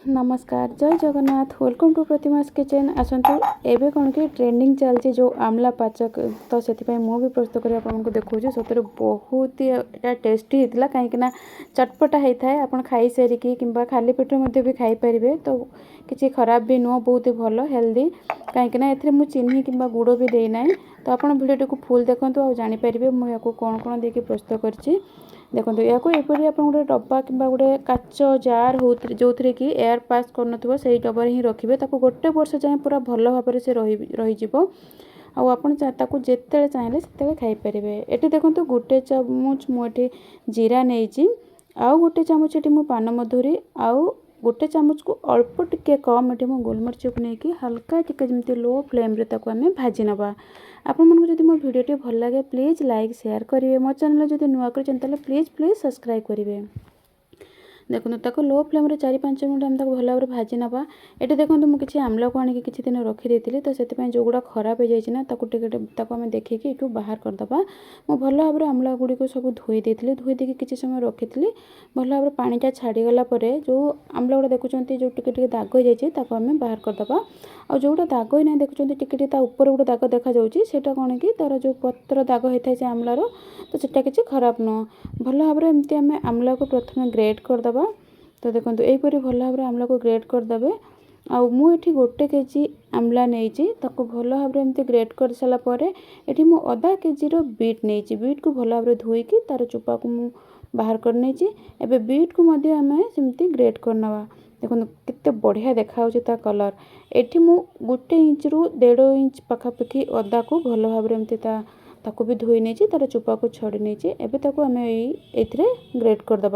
नमस्कार जय Jagannath welcome to प्रतिमास kitchen आसतु एबे कौन कि ट्रेंडिंग चलती जो आमला पाचक तो से भी प्रस्तुत कर आपको देखा सतरे बहुत ही टेस्टी होता कहीं चटपटा होता है आप खाई सारिकी कि खाली पेट भी खाई पारे तो किसी खराब भी नुह बहुत ही भल हेल्दी कहीं मुझे चीनी कि गुड़ भी देना तो आप भिडियो को फुल देखते और जापर मुझे कौन कौन देके प्रस्तुत कर देखो या एपरी आप गोटे डब्बा कि गोटे काच जार हो जो थी कि एयर पास कर से डब्बार ही रखिए गोटे वर्ष जाए पूरा भल भाव से रही जिते चाहिए से खाईपर ये देखो गोटे चामच मुझे जीरा नहीं आउ गोटे चामच ये पान मधुरी आउ गोटे चामच को अल्प टिके कम ये गोलमरीच को लेकिन हल्का टिके जमी लो फ्लेम आम भाजी नवा आपको जब मो भिडियो भल लगे प्लीज लाइक शेयर करेंगे मो चैनल जब नुआ कर प्लीज सब्सक्राइब करेंगे देखो लो फ्लेम 4-5 मिनट आम भल भाव भाजी नवा ये देखो मुझे किसी आमला को आनी किसी दिन रखी तो से जो गुड़ा खराब हो जाए आम देखिए ये बाहर करदे मुझे भल भाव आमला गुड़ी को सब धोई देती किसी समय रखी भल भाव पानीटा छाड़गला जो आमला गुड़ा देखुं जो टे दाग हो जाए आम बाहर करदे आ जोटा दाग ही ना देखुं टे ऊपर गोटे दाग देखा जाटा कौन कि तार जो पत्र दाग होता है से आमलार तो सेटा किसी खराब नुह भल भाव एमती आम आमला को प्रथम ग्रेट करदे तो देखो यहीपरी भल भाव आमला को ग्रेट करदे आठी गोटे केजी आमला नहीं भल भाव एमती ग्रेट कर सारापर ये मुझे अधा केजी बीट नहीं बीट को भल भाव धोईकी तार चोपा को मु बाहर कर नहीं एवं बीट को आम सेमती ग्रेट करनवा देखो कितने बढ़िया देखा कलर ये मु 1 इंच रु 1.5 इंच पखापाखि अदा को भल भाव एमती ताको भी धोई नहीं तार चोपा को छड़ी नहीं एवं आम ये ग्रेट करदे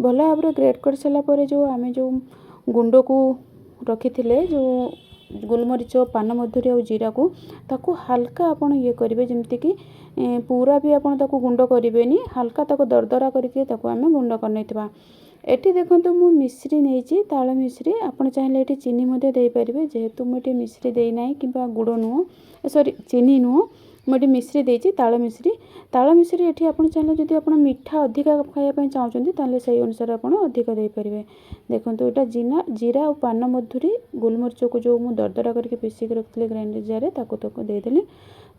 भल भाव ग्रेट कर सारापर जो आम जो गुंड को रखी जो गोलमरीच पान मधुरी और जीरा को ताको हल्का आपन ये करेंगे जमती कि पूरा भी आपन ताको गुंड करें हल्का ताको दरदरा करके आम गुंड कर एटी देखो मु मिश्री नहीं ताल मिश्री आपन चाहिए ये चीनी दे पारे जेहेतु मुझे मिश्री देना कि गुड़ नुह सॉरी चीनी नुह मुझे मिश्री देती ताल मिश्री ये आप चाहिए जब आप मीठा अधिका खायापी चाहते से अनुसार आप अधिक देपारे देखो यहाँ जीरा और पान मधुरी गोलमरीच को जो मुझे दरदरा करके पीसिक रखी ग्राइंडर जार ताको देदेली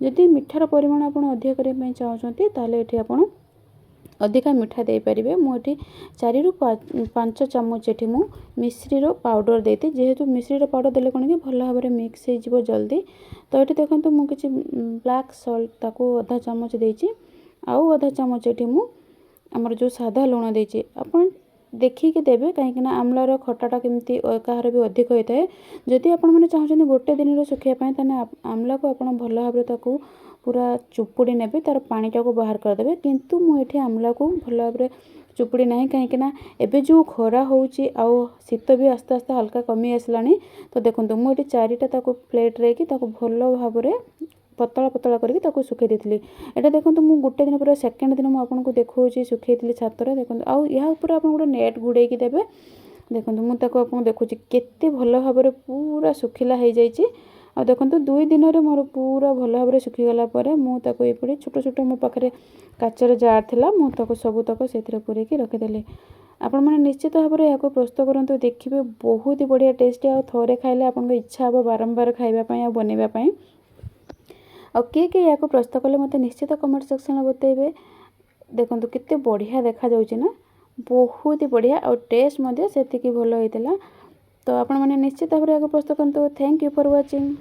जदि मीठार परिमाण आप अधिक करने चाहते ये आप अधिका मीठा दे पारे मुझे 4 रु 5 चामच ये मिश्री पाउडर देती जेहेतु मिश्री पाउडर देले कौन कि भल भाव मिक्स हो जल्दी तो ये देखो मुझे किसी ब्लैक सल्ट ताको आधा चामच देती आउ आधा चामच ये आमर जो सादा लुण देती आप देखिए देवे कहीं आमलार खटाटा केमती कहार भी अधिक होता है जदि आप चाहते गोटे दिन सुखापी आमला को आप भल भाव पूरा चुपुड़ी ने तार पानीटा को बाहर करदे किंतु मुझे आमला को भल भाव चुपुड़ी ना कहीं एवं जो खरा होची शीत भी आस्ते आस्ते हल्का कमी आसला तो देखो मुझे 4टा प्लेट रे कि भल भाव पतला पतला करके सुखे देती यहाँ देखो मुझे गोटे दिन पूरा सेकेंड दिन मुझे देखा सुखे छातर देखो आउ या आप गोटे नेट गुड़े देवे देखो मुझे आपको देखुँ केते भल भाव पूरा सुखिला हो जाए आ देखो 2 दिन में मोर पूरा भल भाव सुखीगला मुझे ये छोट छोट मो पाखे काचर जार था मुझे सबूतक से पूरेक रखीदेली आपण मैंने निश्चित भाव में यहाँ प्रस्तुत करूँ देखिए बहुत ही बढ़िया टेस्ट आ थे खाइले आप इच्छा हे बारंबार खावाई बनवाई आ किए यहाँ प्रस्तुत कले मत निश्चित कमेंट सेक्शन में बतेबे देखो कितने बढ़िया देखा ना बहुत ही बढ़िया और टेस्ट से भल होता तो आपण मैंने निश्चित भाव में यहाँ प्रस्तुत करूँ थैंक यू फॉर वाचिंग।